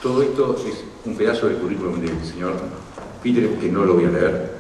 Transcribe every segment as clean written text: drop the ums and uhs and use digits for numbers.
Todo esto es un pedazo del currículum del señor Peter, que no lo voy a leer.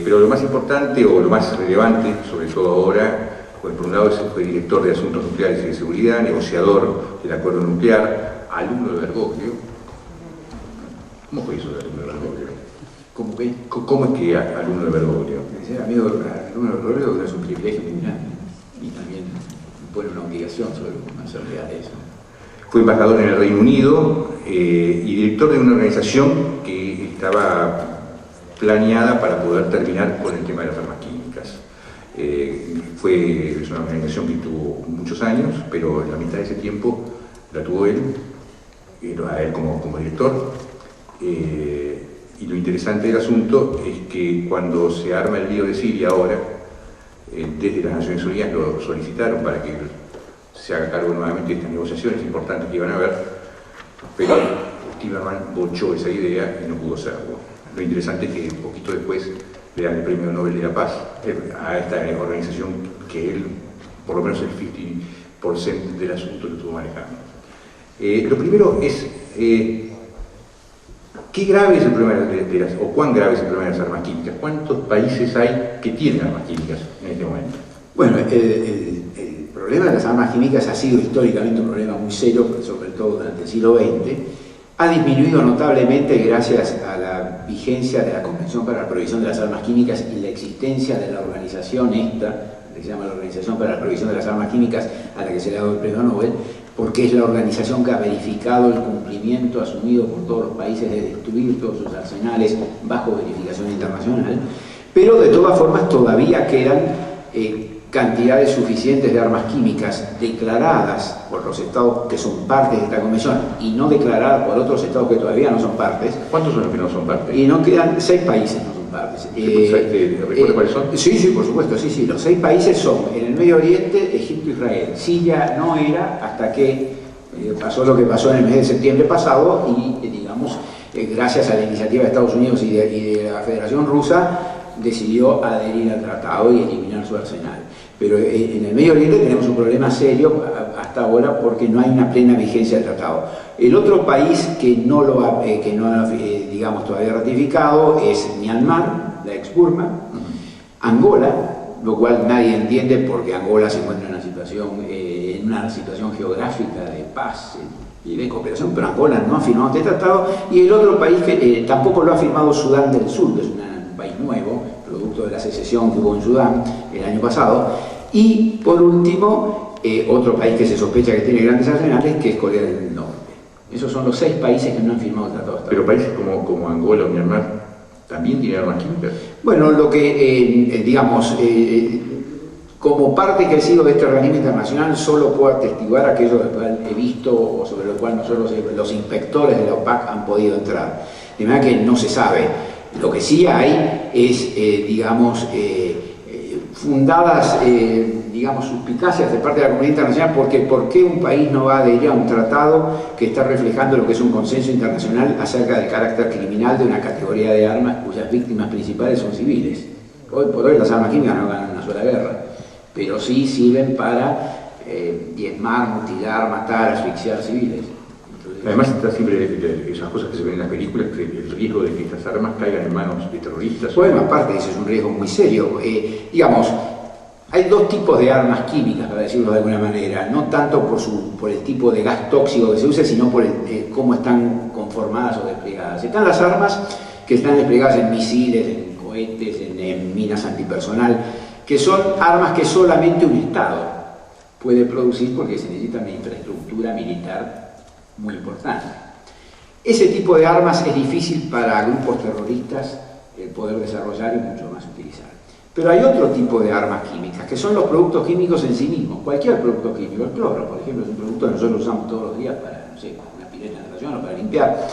Pero lo más importante o lo más relevante, sobre todo ahora, pues por un lado fue director de Asuntos Nucleares y de Seguridad, negociador del acuerdo nuclear, alumno de Bergoglio. ¿Cómo fue eso de alumno de Bergoglio? ¿Cómo qué? ¿Cómo es que alumno de Bergoglio? Ser amigo de alumno de Bergoglio es un privilegio muy grande y también pone una obligación sobre una realidad de eso. Fue embajador en el Reino Unido y director de una organización que estaba planeada para poder terminar con el tema de las armas químicas. Es una organización que tuvo muchos años, pero la mitad de ese tiempo la tuvo él, a él como director. Y lo interesante del asunto es que cuando se arma el lío de Siria ahora, desde las Naciones Unidas lo solicitaron para que se haga cargo nuevamente de estas negociaciones importantes que iban a haber, pero Timmermans bochó esa idea y no pudo hacerlo. Lo interesante es que un poquito después le dan el Premio Nobel de la Paz a esta organización que él, por lo menos el 50% del asunto lo estuvo manejando. Lo primero es, ¿qué grave es el problema o cuán grave es el problema de las armas químicas? ¿Cuántos países hay que tienen armas químicas en este momento? Bueno, el problema de las armas químicas ha sido históricamente un problema muy serio, sobre todo durante el siglo XX. Ha disminuido notablemente gracias a la vigencia de la Convención para la Prohibición de las Armas Químicas y la existencia de la organización esta, que se llama la Organización para la Prohibición de las Armas Químicas, a la que se le ha dado el Premio Nobel, porque es la organización que ha verificado el cumplimiento asumido por todos los países de destruir todos sus arsenales bajo verificación internacional, pero de todas formas todavía quedan cantidades suficientes de armas químicas declaradas por los estados que son partes de esta convención y no declaradas por otros estados que todavía no son partes. ¿Cuántos son los que no son partes? Y no quedan 6 países no son partes. ¿Recuerda cuáles son? Sí, por supuesto, sí. Los 6 países son, en el Medio Oriente, Egipto, Israel. Siria no era hasta que pasó lo que pasó en el mes de septiembre pasado y, digamos, gracias a la iniciativa de Estados Unidos y de la Federación Rusa, decidió adherir al tratado y eliminar su arsenal. Pero en el Medio Oriente tenemos un problema serio hasta ahora porque no hay una plena vigencia del tratado. El otro país que no ha digamos, todavía ratificado es Myanmar, la ex Burma, Angola, lo cual nadie entiende porque Angola se encuentra en una situación geográfica de paz y de cooperación, pero Angola no ha firmado este tratado, y el otro país que tampoco lo ha firmado, Sudán del Sur, que es un país nuevo, producto de la secesión que hubo en Sudán el año pasado. Y por último, otro país que se sospecha que tiene grandes arsenales, que es Corea del Norte. Esos son los 6 países que no han firmado el tratado. Pero países como Angola o Myanmar también tienen armas químicas. Bueno, lo que, digamos, como parte que he sido de este organismo internacional, solo puedo atestiguar aquello que he visto o sobre lo cual nosotros, los inspectores de la OPAC, han podido entrar. De manera que no se sabe. Lo que sí hay es, digamos, fundadas, digamos, suspicacias de parte de la comunidad internacional, porque ¿por qué un país no va a adherir a un tratado que está reflejando lo que es un consenso internacional acerca del carácter criminal de una categoría de armas cuyas víctimas principales son civiles? Hoy por hoy las armas químicas no ganan una sola guerra, pero sí sirven para diezmar, mutilar, matar, asfixiar civiles. Además está siempre esas cosas que se ven en las películas, el riesgo de que estas armas caigan en manos de terroristas. Bueno, aparte ese es un riesgo muy serio. Digamos, hay 2 tipos de armas químicas, para decirlo de alguna manera, no tanto por el tipo de gas tóxico que se usa, sino por cómo están conformadas o desplegadas. Están las armas que están desplegadas en misiles, en cohetes, en minas antipersonal, que son armas que solamente un Estado puede producir porque se necesita una infraestructura militar muy importante. Ese tipo de armas es difícil para grupos terroristas poder desarrollar y mucho más utilizar. Pero hay otro tipo de armas químicas, que son los productos químicos en sí mismos. Cualquier producto químico, el cloro, por ejemplo, es un producto que nosotros usamos todos los días para, no sé, una pileta de natación o para limpiar.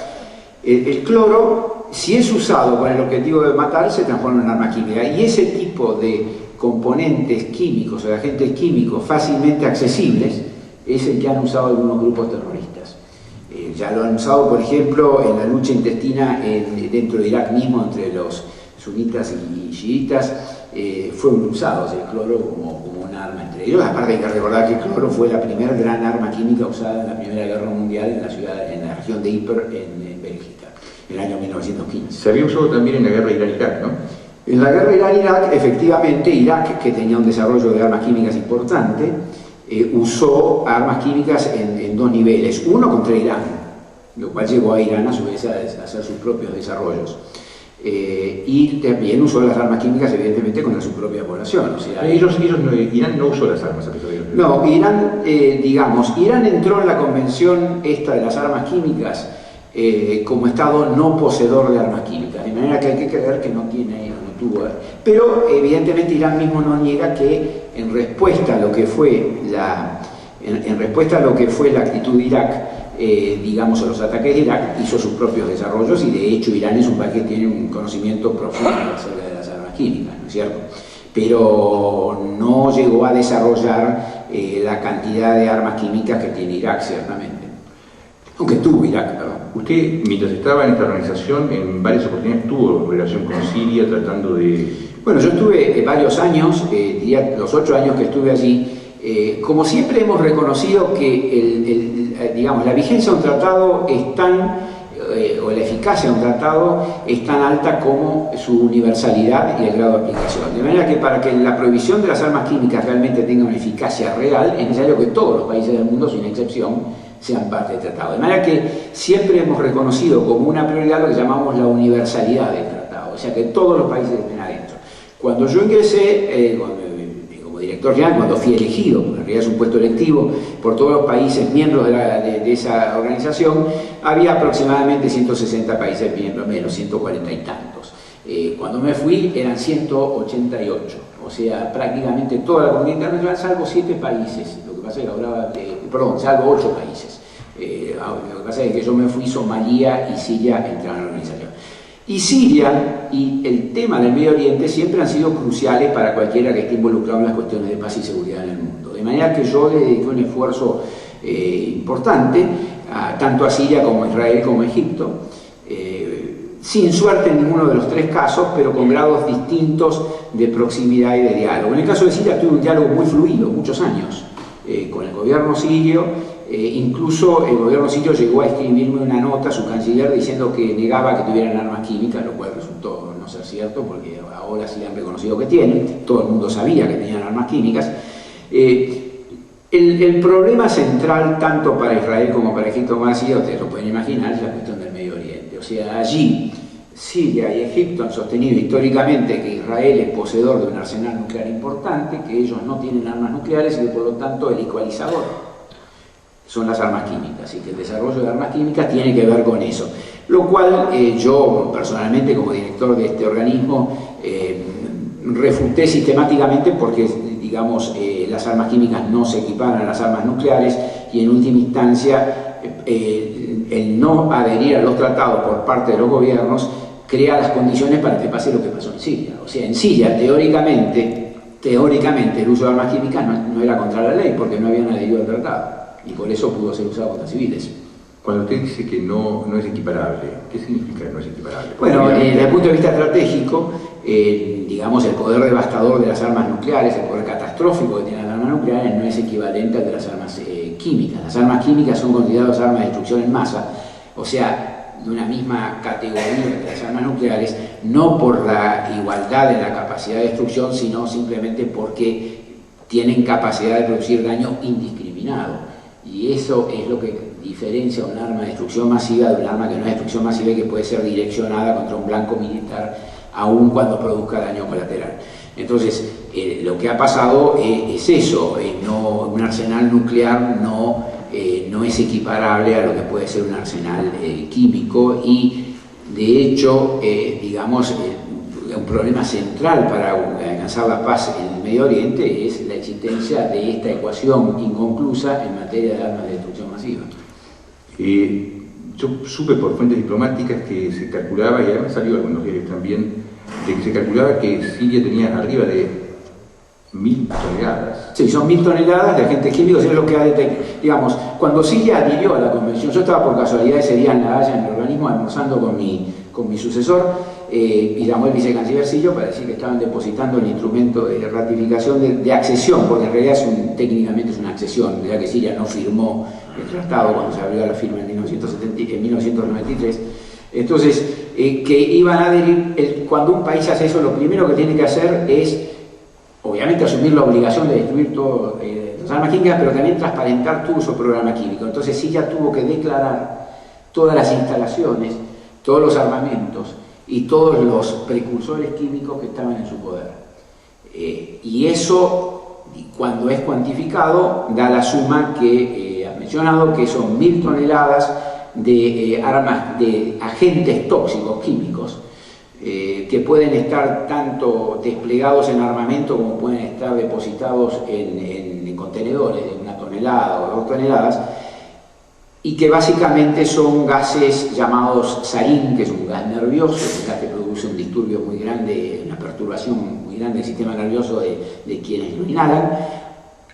El cloro, si es usado con el objetivo de matar, se transforma en arma química. Y ese tipo de componentes químicos o de agentes químicos fácilmente accesibles es el que han usado algunos grupos terroristas. Ya lo han usado, por ejemplo, en la lucha intestina dentro de Irak mismo, entre los sunitas y chiitas, fueron usados el cloro como un arma entre ellos. Aparte hay que recordar que el cloro fue la primera gran arma química usada en la Primera Guerra Mundial en la región de Ypres, en Bélgica, en el año 1915. Se había usado también en la guerra Irán-Irak, ¿no? En la guerra Irán-Irak, efectivamente, Irak, que tenía un desarrollo de armas químicas importante, usó armas químicas en dos niveles. Uno contra Irán, lo cual llevó a Irán a su vez a hacer sus propios desarrollos. Y también usó las armas químicas, evidentemente, contra su propia población. O sea, Irán no usó las armas a pesar de eso. No, Irán, Irán entró en la convención esta de las armas químicas como Estado no poseedor de armas químicas, de manera que hay que creer que no tuvo. Pero evidentemente Irán mismo no niega que en respuesta a lo que fue la actitud de Irak, digamos, a los ataques de Irak, hizo sus propios desarrollos, y de hecho Irán es un país que tiene un conocimiento profundo acerca de las armas químicas, ¿no es cierto? Pero no llegó a desarrollar la cantidad de armas químicas que tiene Irak, ciertamente. Aunque tuvo Irak, perdón. Usted, mientras estaba en esta organización, en varias oportunidades tuvo relación con Siria, tratando de... Bueno, yo estuve varios años, diría los 8 años que estuve allí. Como siempre hemos reconocido que digamos, la vigencia de un tratado es tan, o la eficacia de un tratado es tan alta como su universalidad y el grado de aplicación. De manera que para que la prohibición de las armas químicas realmente tenga una eficacia real, es necesario que todos los países del mundo, sin excepción, sean parte del tratado. De manera que siempre hemos reconocido como una prioridad lo que llamamos la universalidad del tratado, o sea que todos los países estén adentro. Cuando yo ingresé, como director general, cuando fui elegido, porque en realidad es un puesto electivo, por todos los países miembros de esa organización, había aproximadamente 160 países miembros, menos 140 y tantos. Cuando me fui eran 188, o sea, prácticamente toda la comunidad internacional, salvo 7 países. Lo que pasa es que ahora, salvo 8 países. Lo que pasa es que yo me fui, Somalia y Siria entraron a la organización. Y Siria y el tema del Medio Oriente siempre han sido cruciales para cualquiera que esté involucrado en las cuestiones de paz y seguridad en el mundo. De manera que yo le dediqué un esfuerzo importante, tanto a Siria como a Israel como a Egipto, sin suerte en ninguno de los 3 casos, pero con grados distintos de proximidad y de diálogo. En el caso de Siria tuve un diálogo muy fluido, muchos años, con el gobierno sirio. Incluso el gobierno sirio llegó a escribirme una nota a su canciller diciendo que negaba que tuvieran armas químicas, lo cual resultó no ser cierto, porque ahora sí han reconocido que tienen, todo el mundo sabía que tenían armas químicas. El problema central, tanto para Israel como para Egipto como para Siria, ustedes lo pueden imaginar, es la cuestión del Medio Oriente. O sea, allí Siria y Egipto han sostenido históricamente que Israel es poseedor de un arsenal nuclear importante, que ellos no tienen armas nucleares y que por lo tanto el ecualizador son las armas químicas, y que el desarrollo de armas químicas tiene que ver con eso. Lo cual yo personalmente, como director de este organismo, refuté sistemáticamente, porque digamos, las armas químicas no se equiparan a las armas nucleares, y en última instancia el no adherir a los tratados por parte de los gobiernos crea las condiciones para que pase lo que pasó en Siria. O sea, en Siria teóricamente el uso de armas químicas no era contra la ley, porque no habían adherido al tratado, y por eso pudo ser usado contra civiles. Cuando usted dice que no es equiparable, ¿qué significa que no es equiparable? Bueno, desde el punto de vista estratégico, digamos, el poder devastador de las armas nucleares, el poder catastrófico que tienen las armas nucleares, no es equivalente al de las armas químicas. Las armas químicas son consideradas armas de destrucción en masa, o sea, de una misma categoría que las armas nucleares, no por la igualdad en la capacidad de destrucción, sino simplemente porque tienen capacidad de producir daño indiscriminado. Y eso es lo que diferencia un arma de destrucción masiva de un arma que no es destrucción masiva y que puede ser direccionada contra un blanco militar, aun cuando produzca daño colateral. Entonces, lo que ha pasado es eso, un arsenal nuclear no es equiparable a lo que puede ser un arsenal químico, y de hecho, digamos, un problema central para alcanzar la paz en el Medio Oriente es la existencia de esta ecuación inconclusa en materia de armas de destrucción masiva. Yo supe por fuentes diplomáticas que se calculaba, y además salió algunos diarios también, de que se calculaba que Siria tenía arriba de 1000 toneladas. Sí, son 1000 toneladas de agentes químicos, es lo que ha detectado. Digamos, cuando Siria adhirió a la convención, yo estaba por casualidad ese día en La Haya, en el organismo, almorzando con mi con mi sucesor, y llamó el vicecanciller para decir que estaban depositando el instrumento de ratificación de accesión, porque en realidad técnicamente es una accesión, ya que Siria no firmó el tratado cuando se abrió la firma en 1993. Entonces, que iban a adherir, cuando un país hace eso, lo primero que tiene que hacer es, obviamente, asumir la obligación de destruir todo, las armas químicas, pero también transparentar todo su programa químico. Entonces Siria tuvo que declarar todas las instalaciones, todos los armamentos y todos los precursores químicos que estaban en su poder. Y eso, cuando es cuantificado, da la suma que has mencionado, que son 1000 toneladas de armas, de agentes tóxicos químicos, que pueden estar tanto desplegados en armamento como pueden estar depositados en contenedores de 1 tonelada o 2 toneladas, y que básicamente son gases llamados sarín, que es un gas nervioso, un gas que produce un disturbio muy grande, una perturbación muy grande del sistema nervioso de quienes lo inhalan,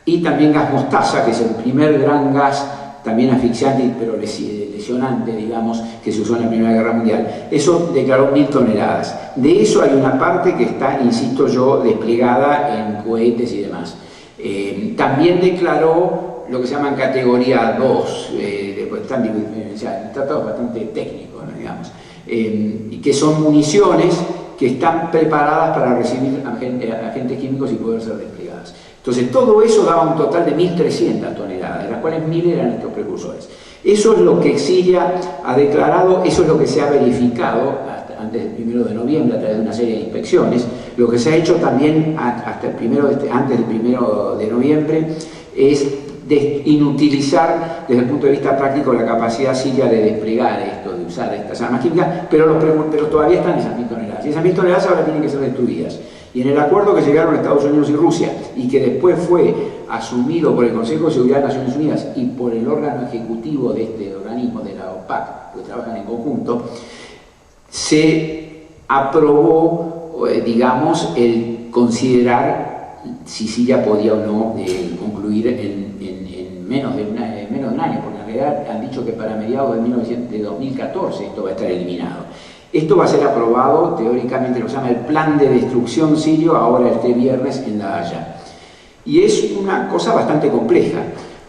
y también gas mostaza, que es el primer gran gas, también asfixiante pero lesionante, digamos, que se usó en la Primera Guerra Mundial. Eso declaró 1000 toneladas. De eso hay una parte que está, insisto yo, desplegada en cohetes y demás. También declaró lo que se llama categoría 2, tratados bastante técnicos, ¿no? Digamos, que son municiones que están preparadas para recibir agentes químicos y poder ser desplegadas. Entonces todo eso daba un total de 1300 toneladas, de las cuales 1000 eran estos precursores. Eso es lo que Siria ha declarado, eso es lo que se ha verificado antes del 1 de noviembre a través de una serie de inspecciones. Lo que se ha hecho también antes del 1 de noviembre es inutilizar desde el punto de vista práctico la capacidad siria de desplegar esto, de usar estas armas químicas, pero todavía están esas 1000 toneladas. Y esas 1000 toneladas ahora tienen que ser destruidas. Y en el acuerdo que llegaron Estados Unidos y Rusia, y que después fue asumido por el Consejo de Seguridad de Naciones Unidas y por el órgano ejecutivo de este organismo, de la OPAC, que trabajan en conjunto, se aprobó, digamos, el considerar si Siria podía o no concluir en menos de un año, porque en realidad han dicho que para mediados de 2014 esto va a estar eliminado. Esto va a ser aprobado, teóricamente, lo que se llama el Plan de Destrucción Sirio, ahora este viernes en La Haya. Y es una cosa bastante compleja,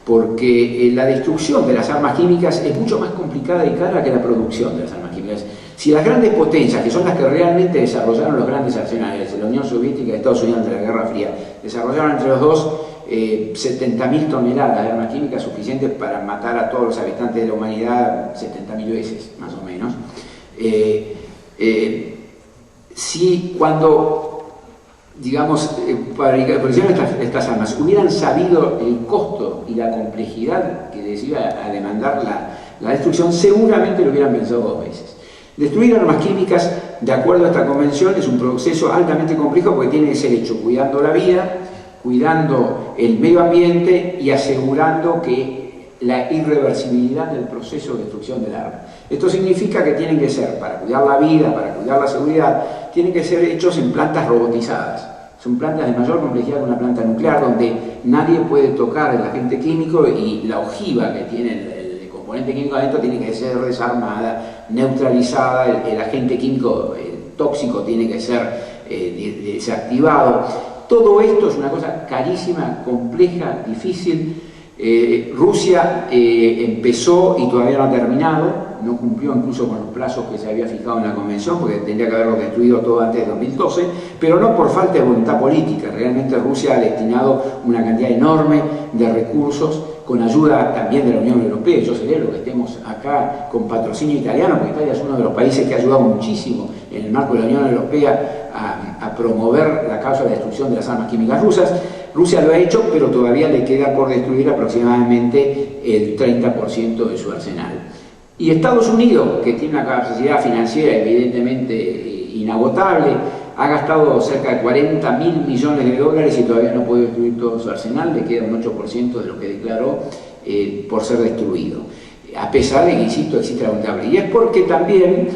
porque la destrucción de las armas químicas es mucho más complicada y cara que la producción de las armas químicas. Si las grandes potencias, que son las que realmente desarrollaron los grandes arsenales, la Unión Soviética y Estados Unidos durante la Guerra Fría, desarrollaron entre los dos 70.000 toneladas de armas químicas suficientes para matar a todos los habitantes de la humanidad 70.000 veces, más o menos. Si cuando, digamos, fabricaron estas armas hubieran sabido el costo y la complejidad que les iba a demandar la destrucción, seguramente lo hubieran pensado 2 veces. Destruir armas químicas, de acuerdo a esta convención, es un proceso altamente complejo porque tiene que ser hecho cuidando la vida, cuidando el medio ambiente y asegurando que la irreversibilidad del proceso de destrucción del arma. Esto significa que tienen que ser, para cuidar la vida, para cuidar la seguridad, tienen que ser hechos en plantas robotizadas. Son plantas de mayor complejidad que una planta nuclear, donde nadie puede tocar el agente químico y la ojiva que tiene el componente químico adentro tiene que ser desarmada, neutralizada, el agente químico tóxico tiene que ser desactivado. Todo esto es una cosa carísima, compleja, difícil. Rusia empezó y todavía no ha terminado, no cumplió incluso con los plazos que se había fijado en la convención, porque tendría que haberlo destruido todo antes de 2012, pero no por falta de voluntad política. Realmente Rusia ha destinado una cantidad enorme de recursos, con ayuda también de la Unión Europea. Yo celebro que estemos acá con patrocinio italiano, porque Italia es uno de los países que ha ayudado muchísimo en el marco de la Unión Europea a promover la causa de destrucción de las armas químicas rusas. Rusia lo ha hecho, pero todavía le queda por destruir aproximadamente el 30% de su arsenal. Y Estados Unidos, que tiene una capacidad financiera evidentemente inagotable, ha gastado cerca de 40.000 millones de dólares y todavía no puede destruir todo su arsenal, le queda un 8% de lo que declaró por ser destruido. A pesar de que, insisto, existe la voluntad. Y es porque también,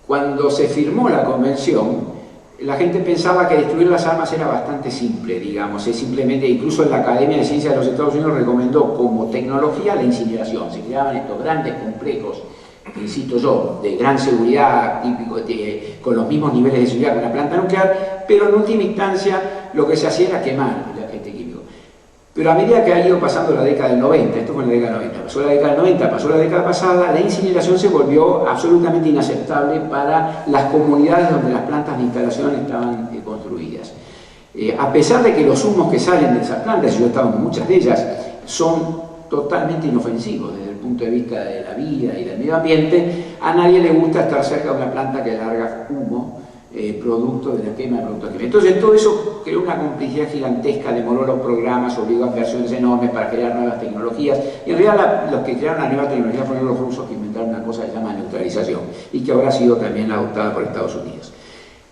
cuando se firmó la convención, la gente pensaba que destruir las armas era bastante simple, digamos, es simplemente, incluso en la Academia de Ciencias de los Estados Unidos recomendó como tecnología la incineración. Se creaban estos grandes complejos insisto yo, de gran seguridad, típico, con los mismos niveles de seguridad que una planta nuclear, pero en última instancia lo que se hacía era quemar el agente químico. Pero a medida que ha ido pasando la década del 90, esto fue en la década del 90, pasó la década del 90, pasó la década pasada, la incineración se volvió absolutamente inaceptable para las comunidades donde las plantas de instalación estaban construidas. A pesar de que los humos que salen de esas plantas, y yo he estado en muchas de ellas, son totalmente inofensivos desde el punto de vista de la vida y del medio ambiente, a nadie le gusta estar cerca de una planta que larga humo producto de la quema de productos químicos. Entonces todo eso creó una complejidad gigantesca, demoró los programas, obligó a inversiones enormes para crear nuevas tecnologías, y en realidad los que crearon la nueva tecnología fueron los rusos, que inventaron una cosa que se llama neutralización y que ahora ha sido también adoptada por Estados Unidos.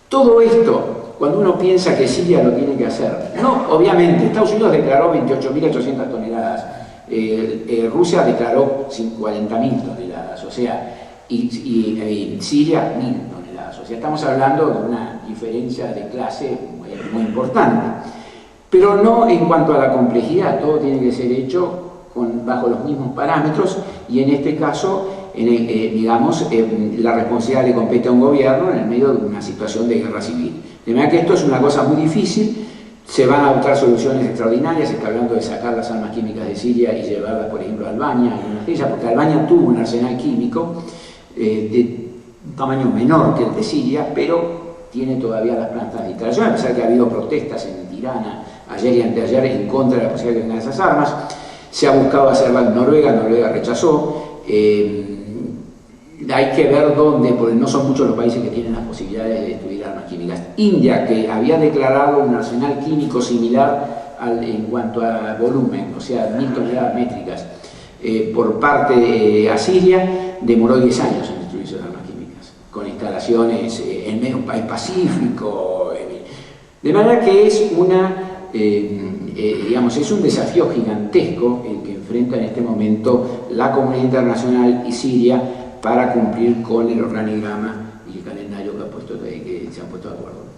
Todo esto, cuando uno piensa que Siria lo tiene que hacer, no, obviamente, Estados Unidos declaró 28.800 toneladas, Rusia declaró 40.000 toneladas, o sea, y Siria 1.000 toneladas, o sea, estamos hablando de una diferencia de clase muy importante, pero no en cuanto a la complejidad, todo tiene que ser hecho bajo los mismos parámetros, y en este caso, digamos, la responsabilidad le compete a un gobierno en el medio de una situación de guerra civil. De manera que esto es una cosa muy difícil, se van a adoptar soluciones extraordinarias, se está hablando de sacar las armas químicas de Siria y llevarlas, por ejemplo, a Albania, algunas de ellas, porque Albania tuvo un arsenal químico de un tamaño menor que el de Siria, pero tiene todavía las plantas de instalación, a pesar de que ha habido protestas en Tirana ayer y anteayer en contra de la posibilidad de que tengan esas armas. Se ha buscado hacerla en Noruega, Noruega rechazó. Hay que ver dónde, porque no son muchos los países que tienen las posibilidades de destruir armas químicas. India, que había declarado un arsenal químico similar en cuanto a volumen, o sea, 1.000 toneladas métricas, por parte de Asiria, demoró 10 años en destruir sus armas químicas, con instalaciones en medio de un país pacífico. De manera que es digamos, es un desafío gigantesco el que enfrenta en este momento la comunidad internacional y Siria para cumplir con el organigrama y el calendario que se han puesto de acuerdo.